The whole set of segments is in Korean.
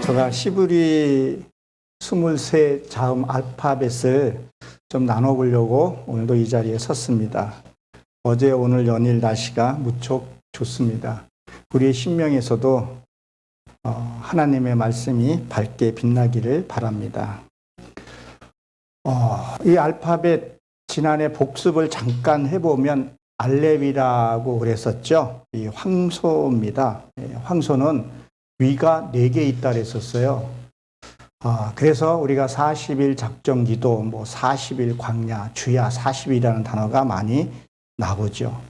제가 시브리 23 자음 알파벳을 좀 나눠보려고 오늘도 이 자리에 섰습니다. 어제 오늘 연일 날씨가 무척 좋습니다. 우리의 심령에서도 하나님의 말씀이 밝게 빛나기를 바랍니다. 이 알파벳 지난해 복습을 잠깐 해보면 알렙이라고 그랬었죠. 이 황소입니다. 황소는 위가 4개 있다 그랬었어요. 그래서 우리가 40일 작정기도, 40일 광야, 주야 40일이라는 단어가 많이 나오죠.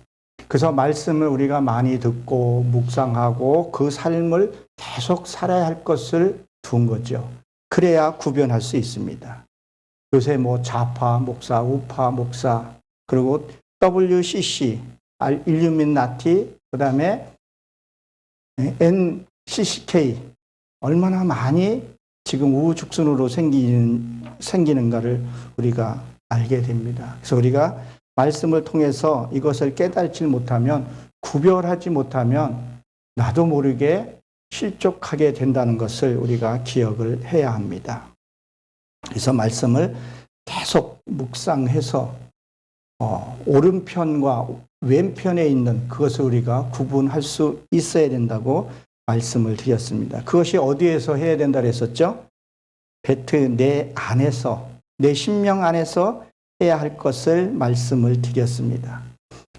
그래서 말씀을 우리가 많이 듣고 묵상하고 그 삶을 계속 살아야 할 것을 둔 거죠. 그래야 구별할 수 있습니다. 요새 좌파 목사, 우파 목사, 그리고 WCC, 일루미나티, 그 다음에 NCCK, 얼마나 많이 지금 우후죽순으로 생기는가를 우리가 알게 됩니다. 그래서 우리가 말씀을 통해서 이것을 깨닫지 못하면, 구별하지 못하면 나도 모르게 실족하게 된다는 것을 우리가 기억을 해야 합니다. 그래서 말씀을 계속 묵상해서 오른편과 왼편에 있는 그것을 우리가 구분할 수 있어야 된다고 말씀을 드렸습니다. 그것이 어디에서 해야 된다 그랬었죠? 내 안에서, 내 심령 안에서 해야 할 것을 말씀을 드렸습니다.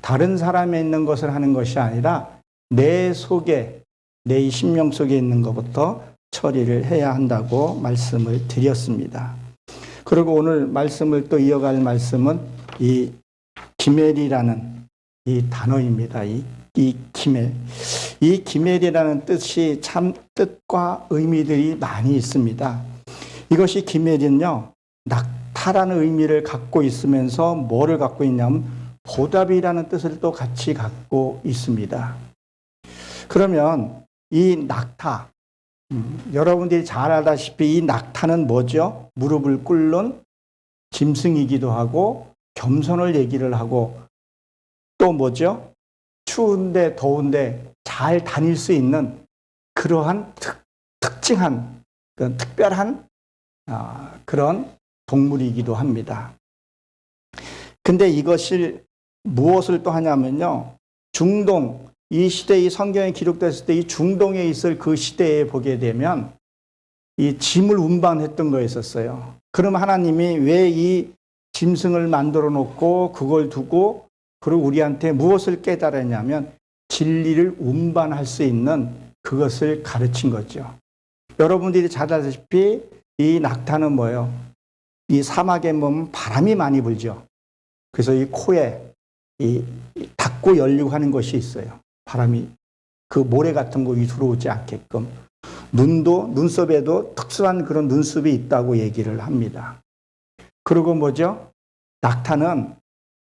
다른 사람에 있는 것을 하는 것이 아니라 내 속에, 내 심령 속에 있는 것부터 처리를 해야 한다고 말씀을 드렸습니다. 그리고 오늘 말씀을 또 이어갈 말씀은 이 기멜이라는 이 단어입니다. 이 기멜. 이 기멜이라는 뜻이 참 뜻과 의미들이 많이 있습니다. 이것이 기멜은요, 낙타라는 의미를 갖고 있으면서 뭐를 갖고 있냐면 보답이라는 뜻을 또 같이 갖고 있습니다. 그러면 이 낙타, 여러분들이 잘 알다시피 이 낙타는 뭐죠? 무릎을 꿇는 짐승이기도 하고 겸손을 얘기를 하고 또 뭐죠? 추운데 더운데 잘 다닐 수 있는 그러한 특징한 그런 특별한 그런 동물이기도 합니다. 근데 이것을 무엇을 또 하냐면요, 중동, 이 시대의 성경에 기록됐을 때 이 중동에 있을 그 시대에 보게 되면 이 짐을 운반했던 거였었어요. 그럼 하나님이 왜 이 짐승을 만들어 놓고 그걸 두고 그리고 우리한테 무엇을 깨달았냐면 진리를 운반할 수 있는 그것을 가르친 거죠. 여러분들이 잘 아시다시피 이 낙타는 뭐예요? 이 사막에 보면 바람이 많이 불죠. 그래서 이 코에 이 닫고 열리고 하는 것이 있어요. 바람이 그 모래 같은 거 들어오지 않게끔. 눈썹에도 특수한 그런 눈썹이 있다고 얘기를 합니다. 그리고 뭐죠? 낙타는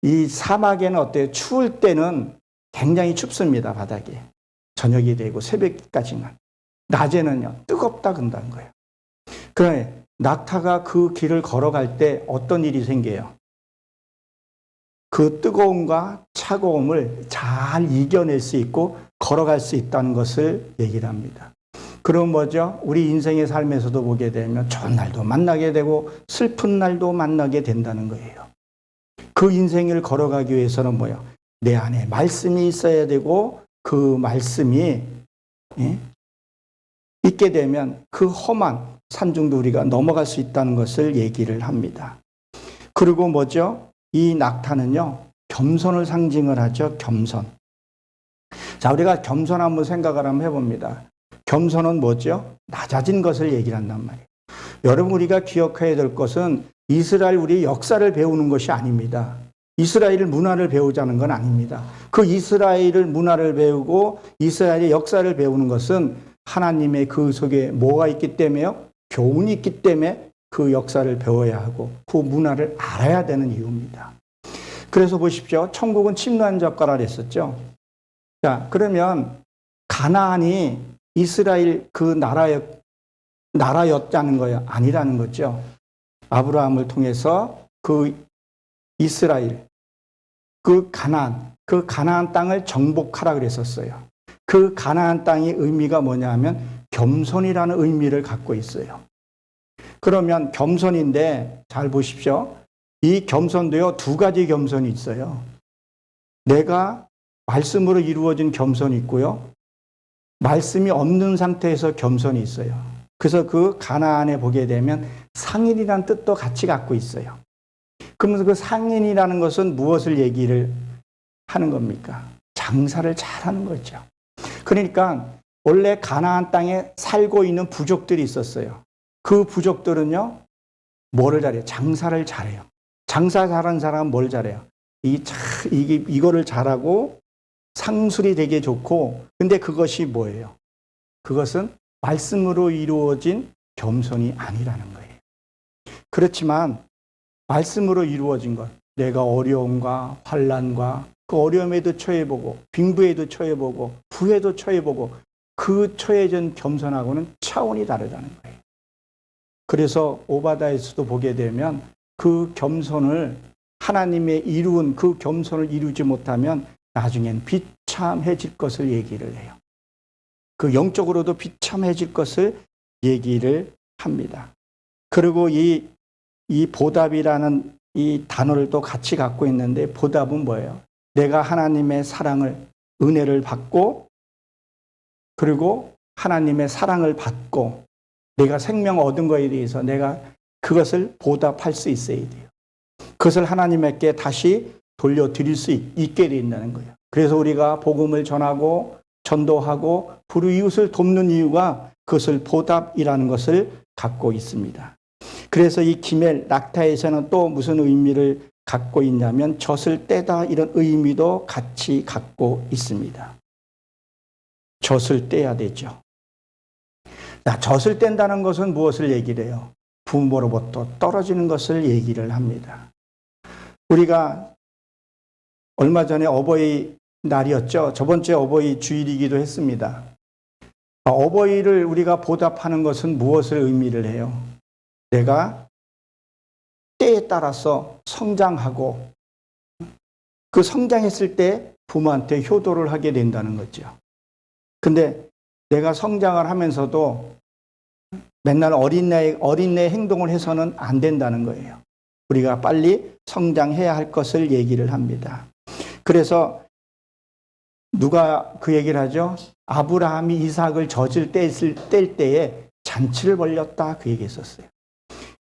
이 사막에는 어때요? 추울 때는 굉장히 춥습니다, 바닥에. 저녁이 되고 새벽까지는. 낮에는요, 뜨겁다 그런다는 거예요. 그러니 낙타가 그 길을 걸어갈 때 어떤 일이 생겨요? 그 뜨거움과 차가움을 잘 이겨낼 수 있고 걸어갈 수 있다는 것을 얘기를 합니다. 그럼 뭐죠? 우리 인생의 삶에서도 보게 되면 좋은 날도 만나게 되고 슬픈 날도 만나게 된다는 거예요. 그 인생을 걸어가기 위해서는 뭐예요? 내 안에 말씀이 있어야 되고 그 말씀이 있게 되면 그 험한 산중도 우리가 넘어갈 수 있다는 것을 얘기를 합니다. 그리고 뭐죠? 이 낙타는요, 겸손을 상징을 하죠. 겸손. 자, 우리가 겸손 한번 생각을 한번 해봅니다. 겸손은 뭐죠? 낮아진 것을 얘기를 한단 말이에요. 여러분, 우리가 기억해야 될 것은 이스라엘 우리 역사를 배우는 것이 아닙니다. 이스라엘 문화를 배우자는 건 아닙니다. 그 이스라엘 문화를 배우고 이스라엘의 역사를 배우는 것은 하나님의 그 속에 뭐가 있기 때문에요? 교훈이 있기 때문에 그 역사를 배워야 하고 그 문화를 알아야 되는 이유입니다. 그래서 보십시오. 천국은 침노한 젓가락 했었죠. 자, 그러면 가나안이 이스라엘 그 나라였다는 거예요? 아니라는 거죠. 아브라함을 통해서 그 이스라엘, 그 가나안, 그 가나안 땅을 정복하라 그랬었어요. 그 가나안 땅의 의미가 뭐냐 하면 겸손이라는 의미를 갖고 있어요. 그러면 겸손인데 잘 보십시오. 이 겸손도요, 두 가지 겸손이 있어요. 내가 말씀으로 이루어진 겸손이 있고요. 말씀이 없는 상태에서 겸손이 있어요. 그래서 그 가나안에 보게 되면 상인이라는 뜻도 같이 갖고 있어요. 그러면서 그 상인이라는 것은 무엇을 얘기를 하는 겁니까? 장사를 잘하는 거죠. 그러니까 원래 가나안 땅에 살고 있는 부족들이 있었어요. 그 부족들은요, 뭐를 잘해요? 장사를 잘해요. 장사 잘하는 사람은 뭘 잘해요? 이거를 잘하고 상술이 되게 좋고, 근데 그것이 뭐예요? 그것은 말씀으로 이루어진 겸손이 아니라는 거예요. 그렇지만 말씀으로 이루어진 것, 내가 어려움과 환난과 그 어려움에도 처해보고 빈부에도 처해보고 부에도 처해보고 그 처해진 겸손하고는 차원이 다르다는 거예요. 그래서 오바다에서도 보게 되면 그 겸손을 하나님의 이루은 그 겸손을 이루지 못하면 나중엔 비참해질 것을 얘기를 해요. 그 영적으로도 비참해질 것을 얘기를 합니다. 그리고 이 보답이라는 이 단어를 또 같이 갖고 있는데, 보답은 뭐예요? 내가 하나님의 사랑을, 은혜를 받고, 그리고 하나님의 사랑을 받고 내가 생명 얻은 거에 대해서 내가 그것을 보답할 수 있어야 돼요. 그것을 하나님께 다시 돌려드릴 수 있게 된다는 거예요. 그래서 우리가 복음을 전하고 전도하고 불우이웃을 돕는 이유가 그것을 보답이라는 것을 갖고 있습니다. 그래서 이 기멜 낙타에서는 또 무슨 의미를 갖고 있냐면 젖을 떼다, 이런 의미도 같이 갖고 있습니다. 젖을 떼야 되죠. 자, 젖을 뗀다는 것은 무엇을 얘기를 해요? 부모로부터 떨어지는 것을 얘기를 합니다. 우리가 얼마 전에 어버이날이었죠. 저번 주에 어버이 주일이기도 했습니다. 어버이를 우리가 보답하는 것은 무엇을 의미를 해요? 내가 때에 따라서 성장하고 그 성장했을 때 부모한테 효도를 하게 된다는 거죠. 근데 내가 성장을 하면서도 맨날 어린애 행동을 해서는 안 된다는 거예요. 우리가 빨리 성장해야 할 것을 얘기를 합니다. 그래서 누가 그 얘기를 하죠? 아브라함이 이삭을 젖을 뗄 때에 잔치를 벌였다, 그 얘기했었어요.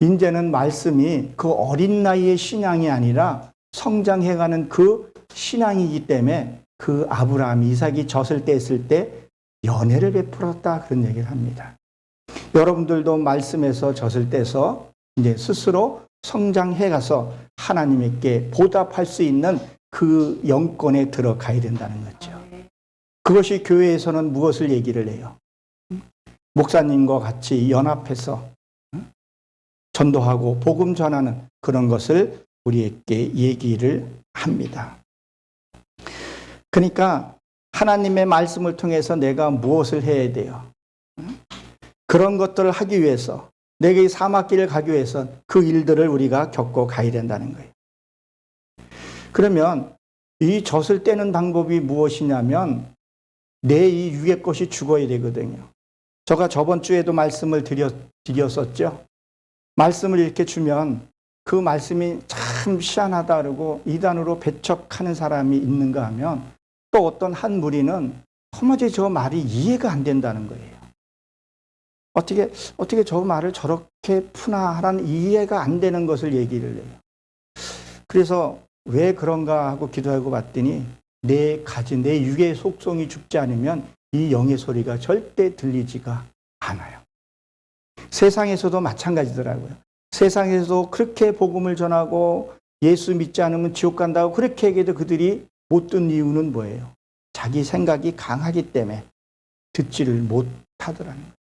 이제는 말씀이 그 어린 나이의 신앙이 아니라 성장해가는 그 신앙이기 때문에 그 아브라함이 이삭이 젖을 뗐을 때 연회를 베풀었다, 그런 얘기를 합니다. 여러분들도 말씀에서 젖을 떼서 이제 스스로 성장해가서 하나님께 보답할 수 있는 그 영권에 들어가야 된다는 거죠. 그것이 교회에서는 무엇을 얘기를 해요? 목사님과 같이 연합해서 전도하고 복음 전하는 그런 것을 우리에게 얘기를 합니다. 그러니까 하나님의 말씀을 통해서 내가 무엇을 해야 돼요? 그런 것들을 하기 위해서, 내가 이 사막길을 가기 위해서 그 일들을 우리가 겪고 가야 된다는 거예요. 그러면 이 젖을 떼는 방법이 무엇이냐면 내 이 육의 것이 죽어야 되거든요. 제가 저번 주에도 말씀을 드렸었죠. 말씀을 이렇게 주면 그 말씀이 참 희한하다 그러고 이단으로 배척하는 사람이 있는가 하면 또 어떤 한 무리는 도무지 저 말이 이해가 안 된다는 거예요. 어떻게 저 말을 저렇게 푸나 하는 이해가 안 되는 것을 얘기를 해요. 그래서 왜 그런가 하고 기도하고 봤더니 내 육의 속성이 죽지 않으면 이 영의 소리가 절대 들리지가 않아요. 세상에서도 마찬가지더라고요. 세상에서도 그렇게 복음을 전하고 예수 믿지 않으면 지옥 간다고 그렇게 얘기해도 그들이 못 듣는 이유는 뭐예요? 자기 생각이 강하기 때문에 듣지를 못하더라는 거예요.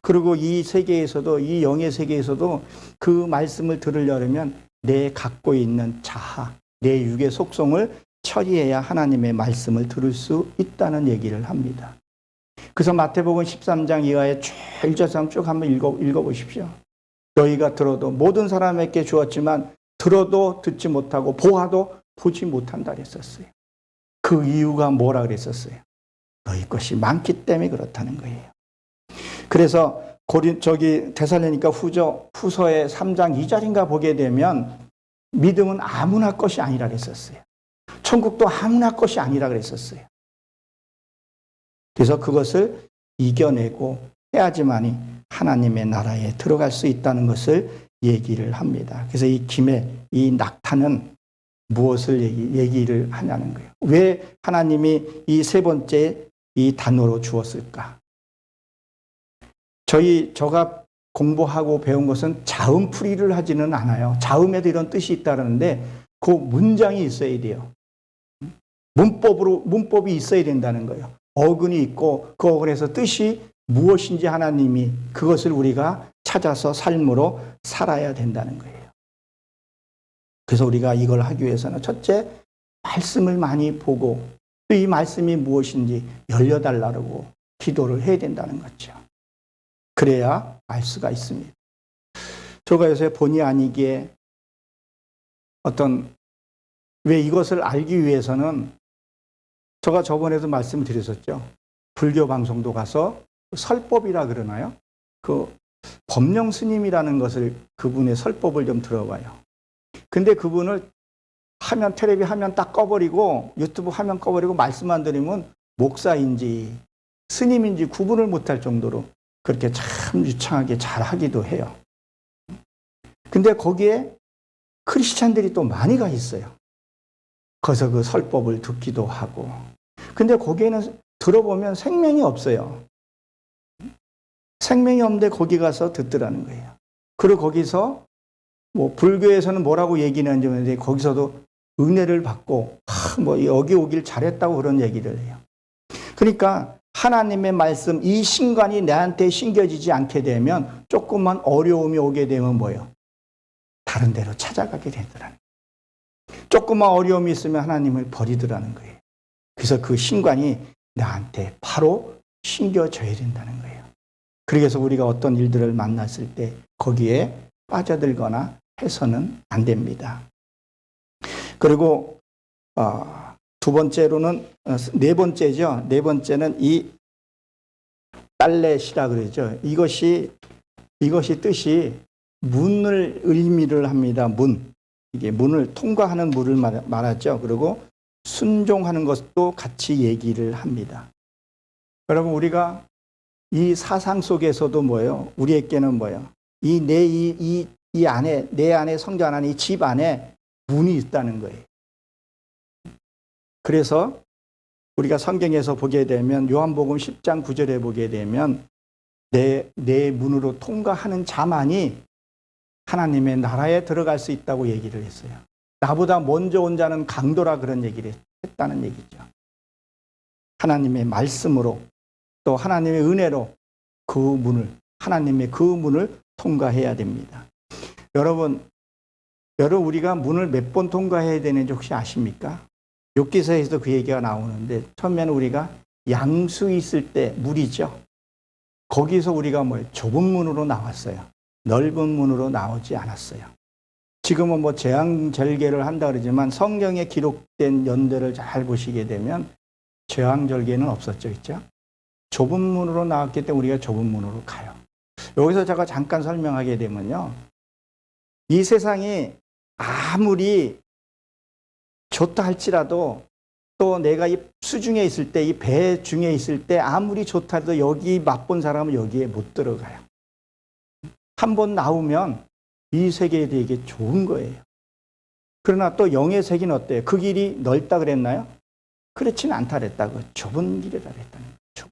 그리고 이 세계에서도, 이 영의 세계에서도 그 말씀을 들으려면 내 갖고 있는 자아, 내 육의 속성을 처리해야 하나님의 말씀을 들을 수 있다는 얘기를 합니다. 그래서 마태복음 13장 이하에 쭉 한번 읽어보십시오. 너희가 들어도 모든 사람에게 주었지만 들어도 듣지 못하고 보아도 보지 못한다 그랬었어요. 그 이유가 뭐라 그랬었어요? 너희 것이 많기 때문에 그렇다는 거예요. 그래서 데살로니가 후서의 3장 2절인가 보게 되면 믿음은 아무나 것이 아니라 그랬었어요. 천국도 아무나 것이 아니라 그랬었어요. 그래서 그것을 이겨내고 해야지만이 하나님의 나라에 들어갈 수 있다는 것을 얘기를 합니다. 그래서 이 김해, 이 낙타는 무엇을 얘기를 하냐는 거예요. 왜 하나님이 이 세 번째 이 단어로 주었을까? 저가 공부하고 배운 것은 자음풀이를 하지는 않아요. 자음에도 이런 뜻이 있다는데 그 문장이 있어야 돼요. 문법이 있어야 된다는 거예요. 어근이 있고 그 어근에서 뜻이 무엇인지 하나님이 그것을 우리가 찾아서 삶으로 살아야 된다는 거예요. 그래서 우리가 이걸 하기 위해서는 첫째, 말씀을 많이 보고 또 이 말씀이 무엇인지 열려달라고 기도를 해야 된다는 거죠. 그래야 알 수가 있습니다. 제가 요새 본의 아니게 왜 이것을 알기 위해서는 제가 저번에도 말씀을 드렸었죠. 불교 방송도 가서 설법이라 그러나요? 그 법령 스님이라는 것을 그분의 설법을 좀 들어봐요. 근데 그분을 텔레비 화면 딱 꺼버리고 유튜브 화면 꺼버리고 말씀만 드리면 목사인지 스님인지 구분을 못할 정도로 그렇게 참 유창하게 잘 하기도 해요. 근데 거기에 크리스찬들이 또 많이 가 있어요. 거기서 그 설법을 듣기도 하고. 근데 거기에는 들어보면 생명이 없어요. 생명이 없는데 거기 가서 듣더라는 거예요. 그리고 거기서 불교에서는 뭐라고 얘기하는지 모르는데 거기서도 은혜를 받고 여기 오길 잘했다고 그런 얘기를 해요. 그러니까 하나님의 말씀, 이 신관이 내한테 신겨지지 않게 되면 조금만 어려움이 오게 되면 뭐예요? 다른 데로 찾아가게 되더라는 거예요. 조금만 어려움이 있으면 하나님을 버리더라는 거예요. 그래서 그 신관이 나한테 바로 신겨져야 된다는 거예요. 그래서 우리가 어떤 일들을 만났을 때 거기에 빠져들거나 해서는 안 됩니다. 그리고 네 번째는 이 딸렛이라 그러죠. 이것이 뜻이 문을 의미를 합니다. 이게 문을 통과하는 문을 말하죠. 그리고 순종하는 것도 같이 얘기를 합니다. 여러분 우리가 이 사상 속에서도 뭐예요? 우리에게는 뭐예요? 내 안에 성전 안에 이 집 안에 문이 있다는 거예요. 그래서 우리가 성경에서 보게 되면 요한복음 10장 9절에 보게 되면 내 문으로 통과하는 자만이 하나님의 나라에 들어갈 수 있다고 얘기를 했어요. 나보다 먼저 온 자는 강도라 그런 얘기를 했다는 얘기죠. 하나님의 말씀으로 또 하나님의 은혜로 하나님의 그 문을 통과해야 됩니다. 여러분 우리가 문을 몇 번 통과해야 되는지 혹시 아십니까? 욥기서에서도 그 얘기가 나오는데 처음에는 우리가 양수 있을 때 물이죠. 거기서 우리가 좁은 문으로 나왔어요. 넓은 문으로 나오지 않았어요. 지금은 재앙절개를 한다 그러지만 성경에 기록된 연대를 잘 보시게 되면 재앙절개는 없었죠. 그렇죠? 좁은 문으로 나왔기 때문에 우리가 좁은 문으로 가요. 여기서 제가 잠깐 설명하게 되면요. 이 세상이 아무리 좋다 할지라도 또 내가 이 수중에 있을 때, 이 배 중에 있을 때 아무리 좋다 해도 여기 맛본 사람은 여기에 못 들어가요. 한번 나오면 이 세계에 되게 좋은 거예요. 그러나 또 영의 세계는 어때요? 그 길이 넓다 그랬나요? 그렇지는 않다 그랬다고. 좁은 길이다 그랬다는 거죠.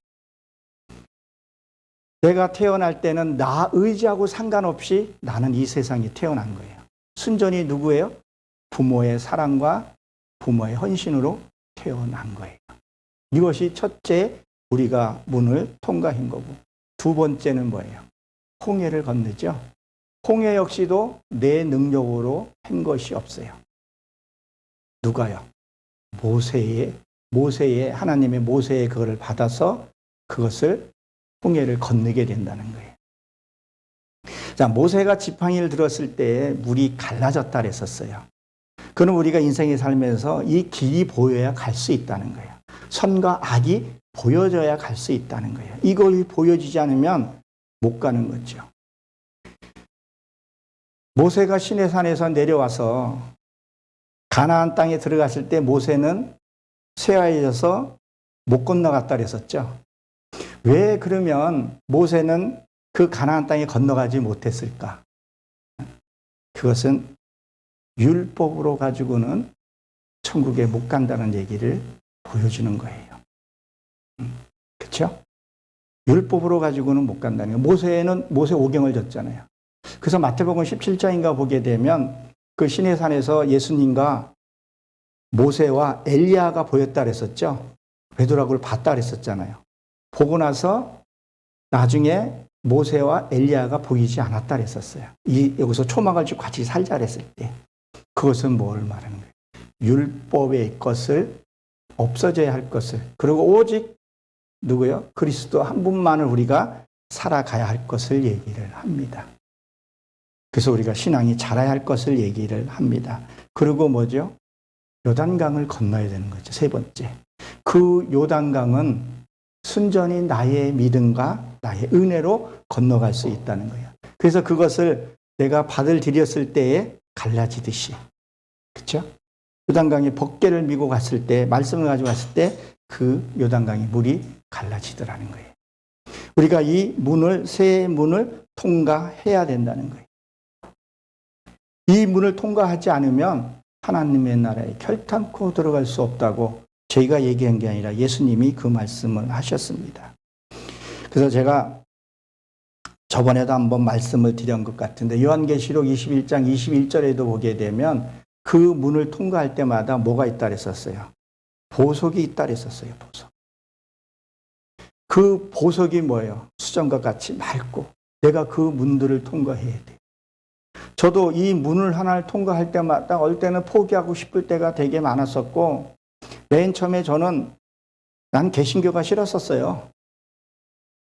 내가 태어날 때는 나 의지하고 상관없이 나는 이 세상에 태어난 거예요. 순전히 누구예요? 부모의 사랑과 부모의 헌신으로 태어난 거예요. 이것이 첫째 우리가 문을 통과한 거고, 두 번째는 뭐예요? 홍해를 건너죠. 홍해 역시도 내 능력으로 한 것이 없어요. 누가요? 하나님의 모세의 그거를 받아서 그것을 홍해를 건너게 된다는 거예요. 자, 모세가 지팡이를 들었을 때 물이 갈라졌다 그랬었어요. 그는 우리가 인생에 살면서 이 길이 보여야 갈 수 있다는 거예요. 선과 악이 보여져야 갈 수 있다는 거예요. 이걸 보여지지 않으면 못 가는 거죠. 모세가 시내산에서 내려와서 가나안 땅에 들어갔을 때 모세는 쇠하여져서 못 건너갔다 그랬었죠. 왜 그러면 모세는 그 가나안 땅에 건너가지 못했을까? 그것은 율법으로 가지고는 천국에 못 간다는 얘기를 보여주는 거예요. 그렇죠? 율법으로 가지고는 못 간다는 거예요. 모세는 모세 오경을 줬잖아요. 그래서 마태복음 17장인가 보게 되면 그 시내산에서 예수님과 모세와 엘리야가 보였다 그랬었죠. 베드로를 봤다 그랬었잖아요. 보고 나서 나중에 모세와 엘리야가 보이지 않았다 그랬었어요. 여기서 초막을 쥐고 같이 살자 그랬을 때 그것은 뭘 말하는 거예요? 율법의 것을 없어져야 할 것을, 그리고 오직 누구요? 그리스도 한 분만을 우리가 살아가야 할 것을 얘기를 합니다. 그래서 우리가 신앙이 자라야 할 것을 얘기를 합니다. 그리고 뭐죠? 요단강을 건너야 되는 거죠. 세 번째. 그 요단강은 순전히 나의 믿음과 나의 은혜로 건너갈 수 있다는 거예요. 그래서 그것을 내가 받을 들였을 때에 갈라지듯이. 그렇죠? 요단강에 벗개를 미고 갔을 때, 말씀을 가지고 갔을 때 그 요단강의 물이 갈라지더라는 거예요. 우리가 이 문을, 새 문을 통과해야 된다는 거예요. 이 문을 통과하지 않으면 하나님의 나라에 결탄코 들어갈 수 없다고 저희가 얘기한 게 아니라 예수님이 그 말씀을 하셨습니다. 그래서 제가 저번에도 한번 말씀을 드린 것 같은데 요한계시록 21장 21절에도 보게 되면 그 문을 통과할 때마다 뭐가 있다 그랬었어요? 보석이 있다 그랬었어요. 보석. 그 보석이 뭐예요? 수정과 같이 맑고 내가 그 문들을 통과해야 돼요. 저도 이 문을 하나를 통과할 때마다 어떨 때는 포기하고 싶을 때가 되게 많았었고 맨 처음에 저는 난 개신교가 싫었었어요.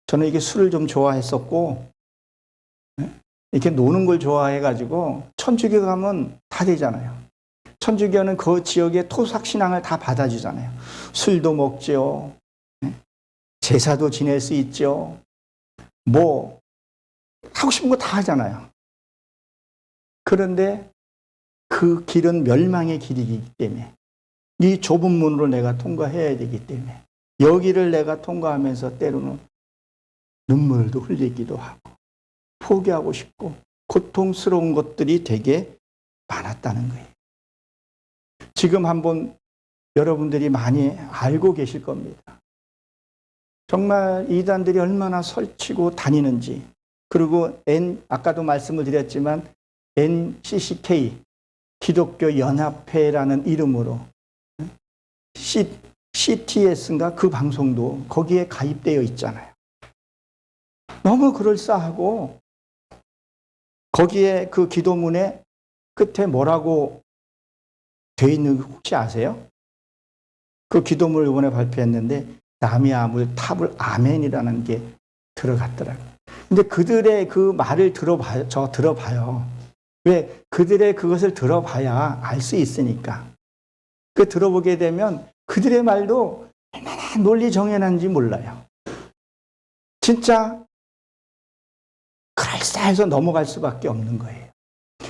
저는 이게 술을 좀 좋아했었고 이렇게 노는 걸 좋아해가지고 천주교 가면 다 되잖아요. 천주교는 그 지역의 토삭신앙을 다 받아주잖아요. 술도 먹죠. 제사도 지낼 수 있죠. 뭐 하고 싶은 거 다 하잖아요. 그런데 그 길은 멸망의 길이기 때문에 이 좁은 문으로 내가 통과해야 되기 때문에 여기를 내가 통과하면서 때로는 눈물도 흘리기도 하고 포기하고 싶고 고통스러운 것들이 되게 많았다는 거예요. 지금 한번 여러분들이 많이 알고 계실 겁니다. 정말 이단들이 얼마나 설치고 다니는지, 그리고 아까도 말씀을 드렸지만 NCCK 기독교 연합회라는 이름으로 CTS인가 그 방송도 거기에 가입되어 있잖아요. 너무 그럴싸하고 거기에 그 기도문에 끝에 뭐라고 되어 있는 거 혹시 아세요? 그 기도문을 이번에 발표했는데 남이 아물 탑을 아멘이라는 게 들어갔더라고요. 근데 그들의 그 말을 들어봐요. 왜? 그들의 그것을 들어봐야 알 수 있으니까. 그 들어보게 되면 그들의 말도 얼마나 논리 정연한지 몰라요. 진짜 그럴싸해서 넘어갈 수밖에 없는 거예요.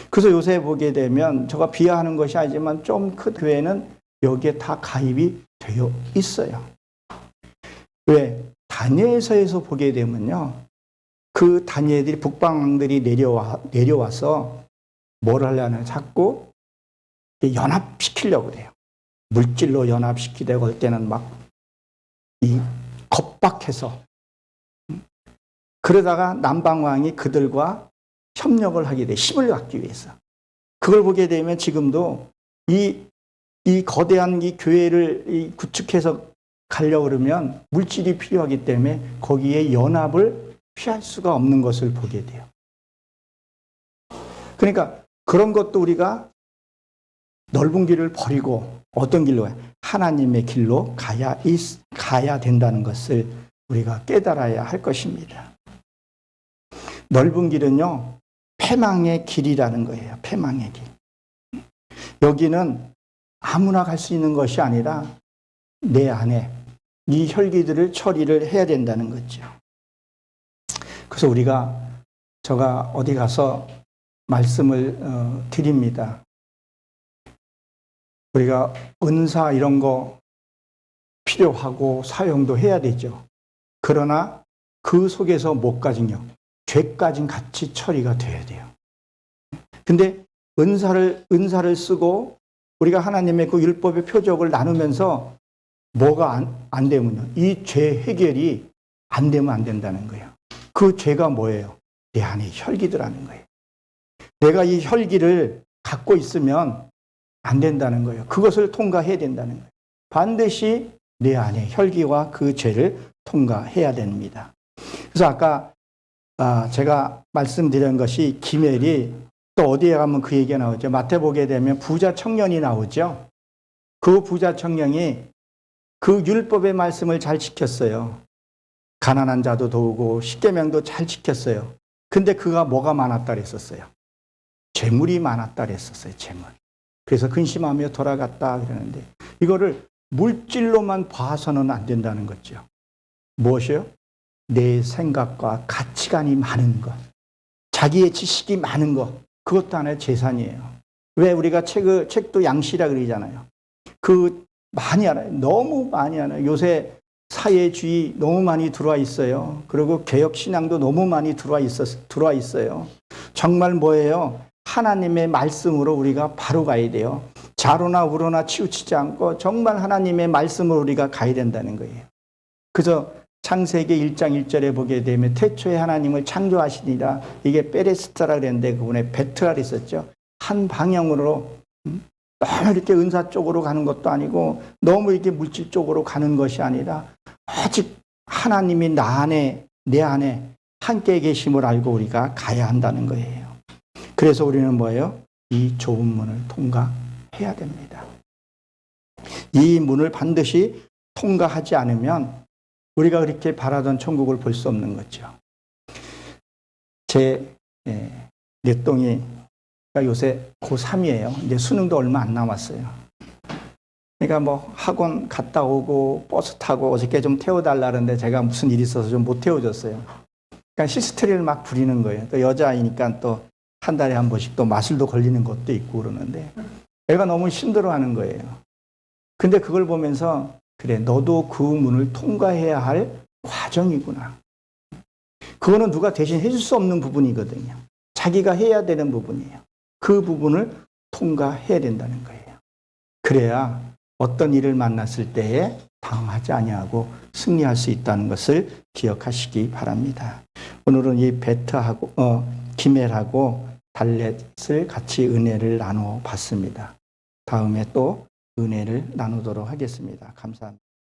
그래서 요새 보게 되면 제가 비하하는 것이 아니지만 좀 큰 교회는 여기에 다 가입이 되어 있어요. 왜? 다니엘서에서 보게 되면요. 그 다니엘들이 북방왕들이 내려와서 뭘 하려나 자꾸 연합시키려고 그래요. 물질로 연합시키려고 할 때는 막 겁박해서 그러다가 남방왕이 그들과 협력을 하게 돼 힘을 갖기 위해서. 그걸 보게 되면 지금도 이 거대한 이 교회를 구축해서 가려고 그러면 물질이 필요하기 때문에 거기에 연합을 피할 수가 없는 것을 보게 돼요. 그러니까 그런 것도 우리가 넓은 길을 버리고 어떤 길로 하나님의 길로 가야 된다는 것을 우리가 깨달아야 할 것입니다. 넓은 길은요, 패망의 길이라는 거예요. 패망의 길. 여기는 아무나 갈 수 있는 것이 아니라 내 안에 이 혈기들을 처리를 해야 된다는 거죠. 그래서 제가 어디 가서 말씀을 드립니다. 우리가 은사 이런 거 필요하고 사용도 해야 되죠. 그러나 그 속에서 뭐까지요? 죄까진 같이 처리가 돼야 돼요. 근데 은사를 쓰고 우리가 하나님의 그 율법의 표적을 나누면서 뭐가 안 되면요? 이 죄 해결이 안 되면 안 된다는 거예요. 그 죄가 뭐예요? 내 안에 혈기들하는 거예요. 내가 이 혈기를 갖고 있으면 안 된다는 거예요. 그것을 통과해야 된다는 거예요. 반드시 내 안에 혈기와 그 죄를 통과해야 됩니다. 그래서 아까 제가 말씀드린 것이 기멜이 또 어디에 가면 그 얘기가 나오죠. 마태복에 되면 부자 청년이 나오죠. 그 부자 청년이 그 율법의 말씀을 잘 지켰어요. 가난한 자도 도우고 십계명도 잘 지켰어요. 근데 그가 뭐가 많았다 그랬었어요? 재물이 많았다 그랬었어요. 재물. 그래서 근심하며 돌아갔다 그러는데 이거를 물질로만 봐서는 안 된다는 거죠. 무엇이요? 내 생각과 가치관이 많은 것, 자기의 지식이 많은 것, 그것도 하나의 재산이에요. 왜 우리가 책도 양시라 그러잖아요. 많이 알아요. 너무 많이 알아요. 요새 사회주의 너무 많이 들어와 있어요. 그리고 개혁신앙도 너무 많이 들어와 있어요. 정말 뭐예요? 하나님의 말씀으로 우리가 바로 가야 돼요. 좌로나 우로나 치우치지 않고 정말 하나님의 말씀으로 우리가 가야 된다는 거예요. 그래서 창세기 1장 1절에 보게 되면 태초에 하나님을 창조하시니라, 이게 페레스트라 그랬는데 그분의 베트라 그랬었죠. 한 방향으로 너무 이렇게 은사 쪽으로 가는 것도 아니고 너무 이렇게 물질 쪽으로 가는 것이 아니라 오직 하나님이 내 안에 함께 계심을 알고 우리가 가야 한다는 거예요. 그래서 우리는 뭐예요? 이 좁은 문을 통과해야 됩니다. 이 문을 반드시 통과하지 않으면 우리가 그렇게 바라던 천국을 볼 수 없는 거죠. 제 내똥이 요새 고3이에요. 이제 수능도 얼마 안 남았어요. 그러니까 뭐 학원 갔다 오고 버스 타고 어저께 좀 태워달라는데 제가 무슨 일이 있어서 좀 못 태워줬어요. 그러니까 히스테리를 막 부리는 거예요. 또 여자아이니까 또 한 달에 한 번씩 또 마술도 걸리는 것도 있고 그러는데 애가 너무 힘들어하는 거예요. 근데 그걸 보면서 그래, 너도 그 문을 통과해야 할 과정이구나. 그거는 누가 대신 해줄 수 없는 부분이거든요. 자기가 해야 되는 부분이에요. 그 부분을 통과해야 된다는 거예요. 그래야 어떤 일을 만났을 때에 당황하지 아니하고 승리할 수 있다는 것을 기억하시기 바랍니다. 오늘은 이 베트하고 기멜하고 달렛을 같이 은혜를 나눠 봤습니다. 다음에 또 은혜를 나누도록 하겠습니다. 감사합니다.